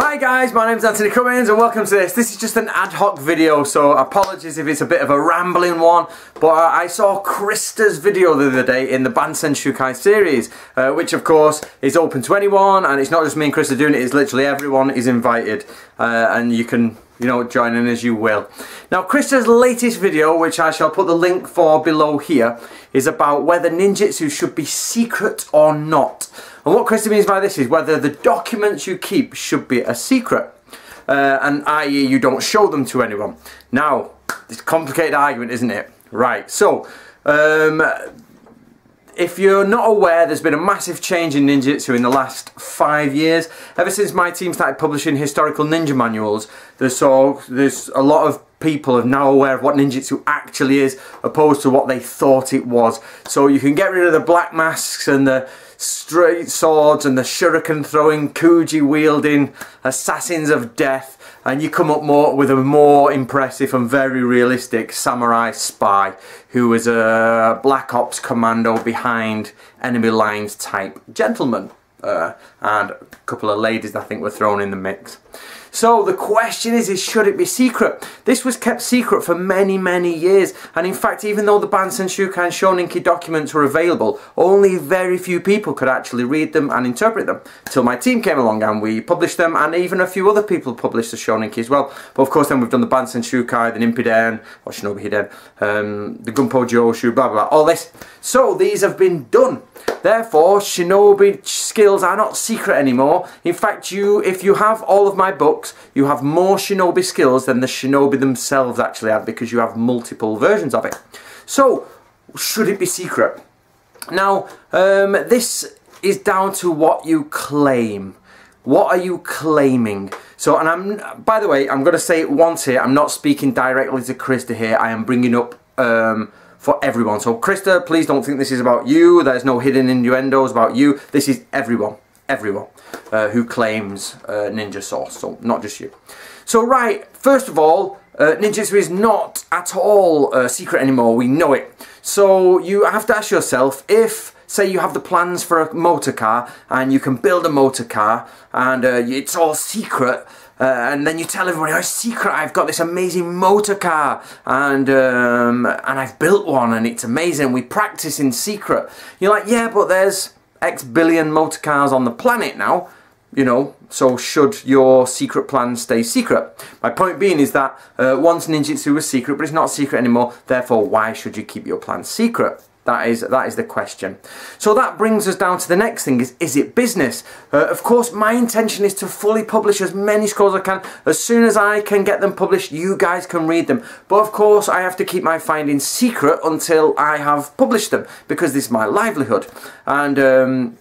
Hi guys, my name's Anthony Cummins and welcome to this. This is just an ad hoc video, so apologies if it's a bit of a rambling one, but I saw Christa's video the other day in the Bansen Shukai series, which of course is open to anyone, and it's not just me and Christa doing it, it's literally everyone is invited, and you can, you know, join in as you will. Now Christa's latest video, which I shall put the link for below here, is about whether ninjutsu should be secret or not. And what Christa means by this is whether the documents you keep should be a secret, and i.e. you don't show them to anyone. Now, it's a complicated argument, isn't it? Right, so if you're not aware, there's been a massive change in ninjutsu in the last 5 years. Ever since my team started publishing historical ninja manuals, there's a lot of people are now aware of what ninjutsu actually is, opposed to what they thought it was. So you can get rid of the black masks and the straight swords and the shuriken throwing, kuji wielding assassins of death, and you come up with a more impressive and very realistic samurai spy who is a black ops commando behind enemy lines type gentleman, and a couple of ladies I think were thrown in the mix. So the question is should it be secret? This was kept secret for many years, and in fact even though the Bansen Shukai and Shoninki documents were available, only very few people could actually read them and interpret them, till my team came along and we published them, and even a few other people published the Shoninki as well. But of course then we've done the Bansen Shukai, the Nippiden, or Shinobi Hiden, the Gunpo Joshu, blah blah, all this. So these have been done. Therefore, shinobi skills are not secret anymore. In fact, if you have all of my books, you have more shinobi skills than the shinobi themselves actually have, because you have multiple versions of it. So, should it be secret? Now, this is down to what you claim. What are you claiming? So, and by the way, I'm going to say it once here, I'm not speaking directly to Christa here, I am bringing up for everyone. So Christa, please don't think this is about you. There's no hidden innuendos about you. This is everyone who claims ninja source, so not just you. So right, first of all, ninjutsu is not at all secret anymore. We know it. So you have to ask yourself, if say you have the plans for a motor car and you can build a motor car and it's all secret, and then you tell everybody, oh, secret, I've got this amazing motor car and I've built one and it's amazing, we practice in secret. You're like, yeah, but there's X billion motor cars on the planet now, you know, so should your secret plan stay secret? My point being is that once ninjutsu was secret, but it's not secret anymore, therefore why should you keep your plan secret? That is the question. So that brings us down to the next thing, is it business? Of course, my intention is to fully publish as many scrolls as I can. As soon as I can get them published, you guys can read them. But of course, I have to keep my findings secret until I have published them, because this is my livelihood. And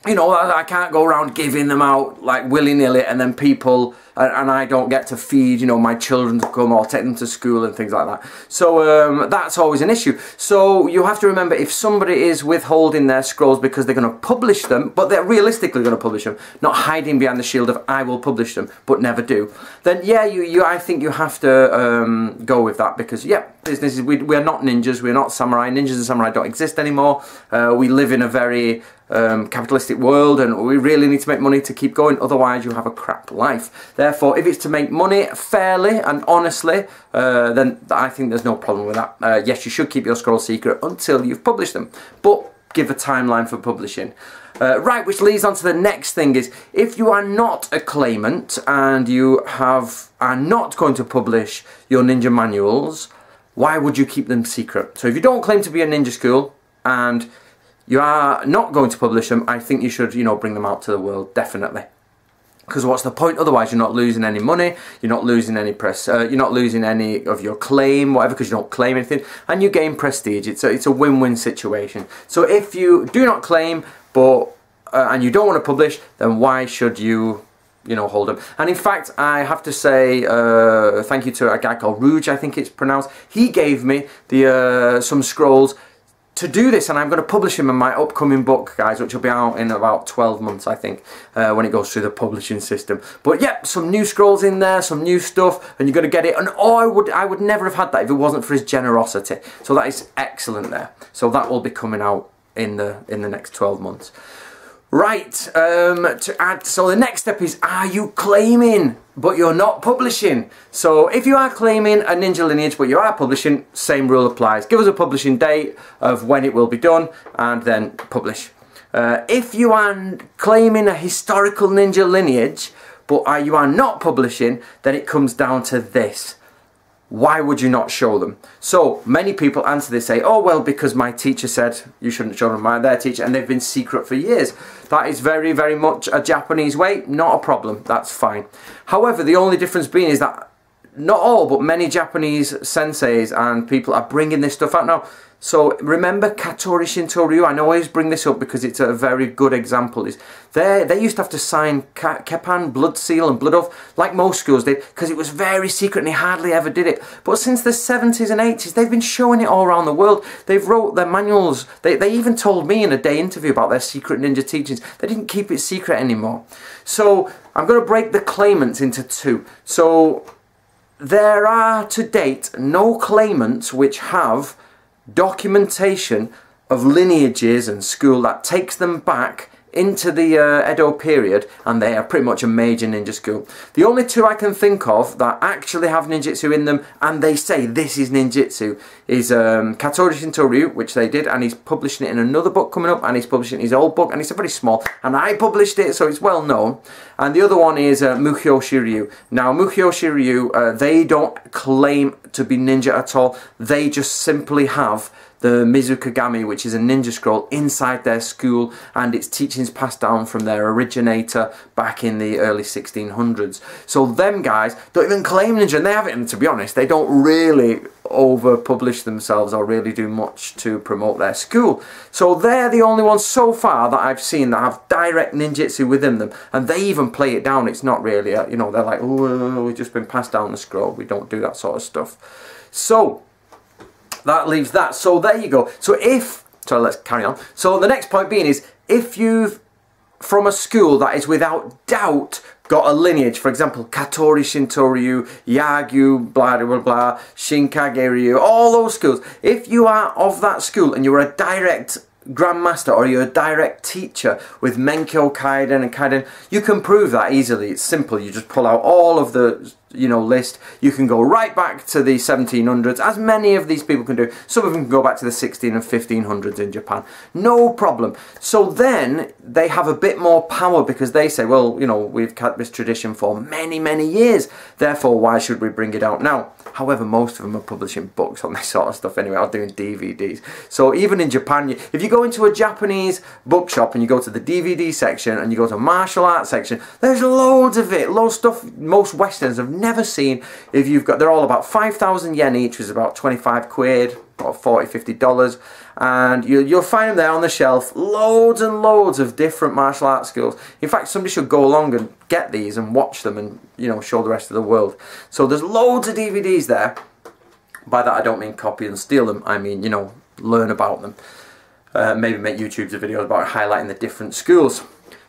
you know, I can't go around giving them out like willy-nilly, and then people, and I don't get to feed, you know, my children to come or take them to school and things like that. So that's always an issue. So you have to remember, if somebody is withholding their scrolls because they're going to publish them, but they're realistically going to publish them, not hiding behind the shield of I will publish them, but never do, then yeah, I think you have to go with that, because yeah, business is, we are not ninjas, we're not samurai. Ninjas and samurai don't exist anymore. We live in a very capitalistic world, and we really need to make money to keep going, otherwise you have a crap life. Therefore, if it's to make money fairly and honestly, then I think there's no problem with that. Yes, you should keep your scrolls secret until you've published them, but give a timeline for publishing. Right, which leads on to the next thing, is if you are not a claimant and you are not going to publish your ninja manuals, why would you keep them secret? So if you don't claim to be a ninja school and you are not going to publish them, I think you should, you know, bring them out to the world, definitely. Because what's the point? Otherwise, you're not losing any money, you're not losing any press, you're not losing any of your claim, whatever, because you don't claim anything, and you gain prestige. It's a win-win situation. So if you do not claim, but and you don't want to publish, then why should you, you know, hold them? And in fact, I have to say thank you to a guy called Rouge, I think it's pronounced. He gave me the some scrolls to do this, and I'm going to publish him in my upcoming book, guys, which will be out in about 12 months, I think, when it goes through the publishing system. But yeah, some new scrolls in there, some new stuff, and you're going to get it. And oh, I would never have had that if it wasn't for his generosity. So that is excellent there. So that will be coming out in the next 12 months. Right, to add, so the next step is, are you claiming but you're not publishing? So if you are claiming a ninja lineage but you are publishing, same rule applies. Give us a publishing date of when it will be done and then publish. If you are claiming a historical ninja lineage but you are not publishing, then it comes down to this. Why would you not show them? So many people answer this, say, oh well, because my teacher said you shouldn't show them, their teacher, and they've been secret for years. That is very, very much a Japanese way, not a problem, that's fine. However, the only difference being is that not all, but many Japanese senseis and people are bringing this stuff out now. So remember Katori Shinto Ryu, I always bring this up because it's a very good example. Is they used to have to sign Keppan, blood seal and blood oath, like most schools did, because it was very secret and they hardly ever did it. But since the 70s and 80s, they've been showing it all around the world. They've wrote their manuals. They even told me in a day interview about their secret ninja teachings. They didn't keep it secret anymore. So I'm going to break the claimants into two. So there are to date no claimants which have documentation of lineages and school that takes them back into the Edo period, and they are pretty much a major ninja school. The only two I can think of that actually have ninjutsu in them and they say this is ninjutsu is Katori Shinto Ryu, which they did, and he's publishing it in another book coming up, and he's publishing his old book, and it's very small, and I published it, so it's well known. And the other one is Muhyoshi Ryu. Now Muhyoshi Ryu, they don't claim to be ninja at all, they just simply have the Mizukagami, which is a ninja scroll inside their school, and its teachings passed down from their originator back in the early 1600s. So them guys don't even claim ninja, and they have it, and to be honest, they don't really over-publish themselves or really do much to promote their school. So they're the only ones so far that I've seen that have direct ninjutsu within them, and they even play it down. It's not really, you know, they're like, oh, we've just been passed down the scroll. We don't do that sort of stuff. So that leaves that. So there you go. So let's carry on. So the next point being is, if you've from a school that is without doubt got a lineage, for example, Katori Shinto Ryu, Yagyu, blah blah blah, Shinkage Ryu, all those schools, if you are of that school and you're a direct Grandmaster or you're a direct teacher with Menkyo Kaiden and Kaiden, you can prove that easily. It's simple. You just pull out all of the, you know, list. You can go right back to the 1700s, as many of these people can do. Some of them can go back to the 16 and 1500s in Japan. No problem. So then they have a bit more power because they say, well, you know, we've kept this tradition for many, many years. Therefore, why should we bring it out now? However, most of them are publishing books on this sort of stuff anyway, or doing DVDs. So even in Japan, if you go into a Japanese bookshop and you go to the DVD section and you go to martial arts section, there's loads of it, loads of stuff most Westerns have never seen. If you've got, they're all about 5,000 yen each, which is about 25 quid, or $40–50, and you'll find them there on the shelf, loads and loads of different martial arts schools. In fact, somebody should go along and get these and watch them and, you know, show the rest of the world. So there's loads of DVDs there. By that I don't mean copy and steal them, I mean, you know, learn about them. Maybe make YouTube videos about highlighting the different schools.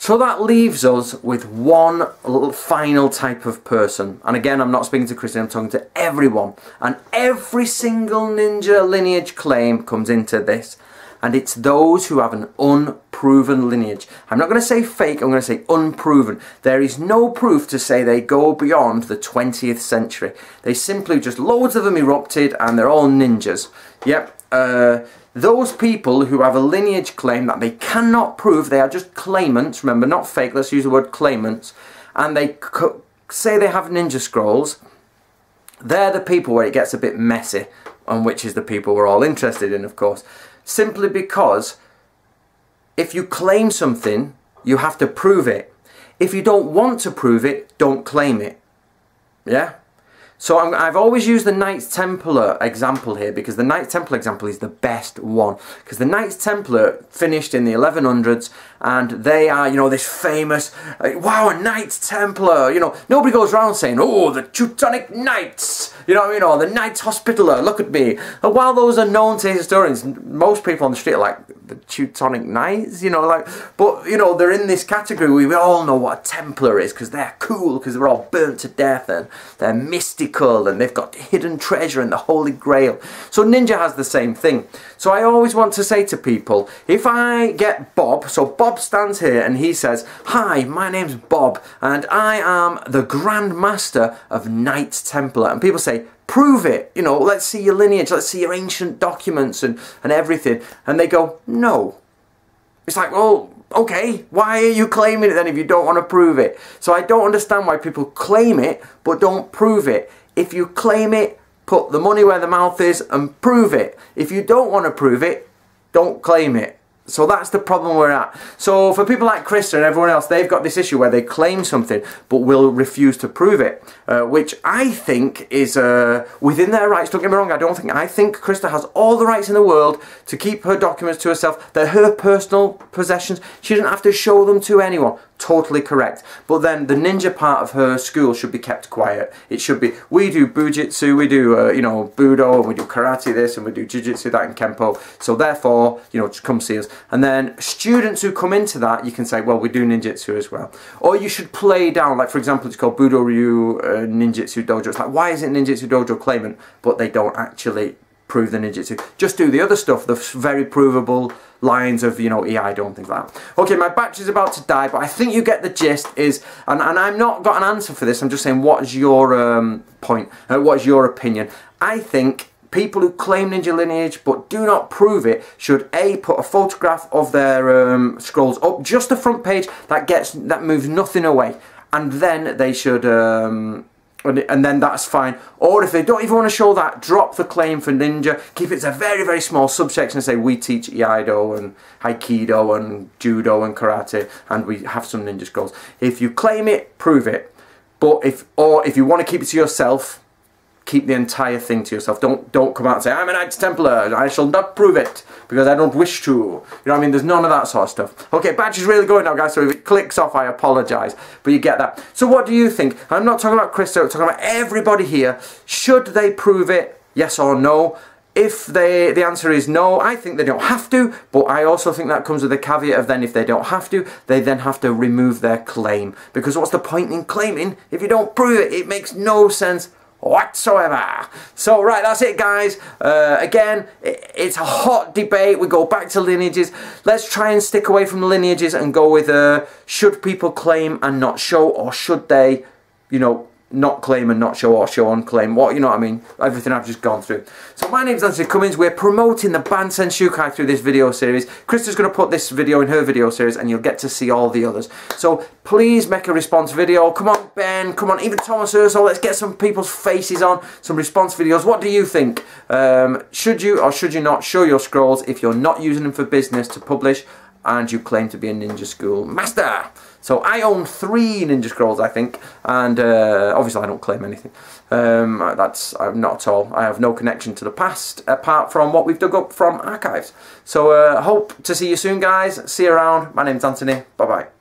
So that leaves us with one final type of person. And again, I'm not speaking to Christa, I'm talking to everyone. And every single ninja lineage claim comes into this. And it's those who have an unproven lineage. I'm not going to say fake, I'm going to say unproven. There is no proof to say they go beyond the 20th century. They simply just, loads of them erupted and they're all ninjas. Yep. Those people who have a lineage claim that they cannot prove, they are just claimants, remember, not fake, let's use the word claimants, and they say they have ninja scrolls, they're the people where it gets a bit messy, and which is the people we're all interested in, of course. Simply because if you claim something, you have to prove it. If you don't want to prove it, don't claim it. Yeah? So I've always used the Knights Templar example here because the Knights Templar example is the best one. Because the Knights Templar finished in the 1100s and they are, you know, this famous, wow, a Knights Templar, you know, nobody goes around saying, oh, the Teutonic Knights, you know what I mean, or the Knights Hospitaller, look at me. And while those are known to historians, most people on the street are like, the Teutonic Knights, you know, like, but, you know, they're in this category where we all know what a Templar is because they're cool, because they're all burnt to death and they're mystical mystical and they've got hidden treasure and the Holy Grail. So ninja has the same thing. So I always want to say to people, if I get Bob, so Bob stands here and he says, "Hi, my name's Bob and I am the Grand Master of Knight Templar." And people say, "Prove it, you know, let's see your lineage, let's see your ancient documents and everything." And they go, "No." It's like, well, okay, why are you claiming it then if you don't want to prove it? So I don't understand why people claim it but don't prove it. If you claim it, put the money where the mouth is and prove it. If you don't want to prove it, don't claim it. So that's the problem we're at. So for people like Christa and everyone else, they've got this issue where they claim something but will refuse to prove it, which I think is within their rights. Don't get me wrong, I think Christa has all the rights in the world to keep her documents to herself. They're her personal possessions. She doesn't have to show them to anyone. Totally correct. But then the ninja part of her school should be kept quiet. It should be, we do bujitsu, we do you know, budo, and we do karate this, and we do jiu-jitsu that, and kempo. So therefore, you know, just come see us. And then students who come into that, you can say, well, we do ninjutsu as well. Or you should play down, like for example, it's called Budo Ryu Ninjutsu Dojo. It's like, why isn't Ninjutsu Dojo claimant, but they don't actually prove the ninjutsu? Just do the other stuff, the very provable lines of, you know, Iaido and things like that. Okay, my battery's about to die, but I think you get the gist. Is and I'm not got an answer for this, I'm just saying, what is your point? What is your opinion? I think people who claim ninja lineage but do not prove it should A, put a photograph of their scrolls up, just the front page, that moves nothing away, and then they should and then that's fine. Or if they don't even want to show that, drop the claim for ninja, keep it to a very, very small subsection and say, we teach Iaido and Aikido and Judo and Karate, and we have some ninja scrolls. If you claim it, prove it. But if you want to keep it to yourself, keep the entire thing to yourself. Don't come out and say, "I'm a Knights Templar, I shall not prove it because I don't wish to." You know what I mean? There's none of that sort of stuff. Okay, battery's really going now, guys, so if it clicks off, I apologise. But you get that. So what do you think? I'm not talking about Christa, I'm talking about everybody here. Should they prove it? Yes or no? If the answer is no, I think they don't have to, but I also think that comes with a caveat of then if they don't have to, they then have to remove their claim. Because what's the point in claiming if you don't prove it? It makes no sense whatsoever. So right, that's it, guys. Again, it's a hot debate. We go back to lineages. Let's try and stick away from the lineages and go with should people claim and not show, or should they, you know, not claim and not show, or show and claim? What, you know what I mean? Everything I've just gone through. So my name's Anthony Cummins. We're promoting the Bansen Shukai through this video series. Christa's going to put this video in her video series and you'll get to see all the others. So please make a response video. Come on, Ben. Come on, even Thomas Urso. Let's get some people's faces on some response videos. What do you think? Should you or should you not show your scrolls if you're not using them for business to publish and you claim to be a ninja school master? So I own 3 ninja scrolls, I think, and obviously I don't claim anything. I'm not at all. I have no connection to the past apart from what we've dug up from archives. So hope to see you soon, guys. See you around. My name's Anthony. Bye bye.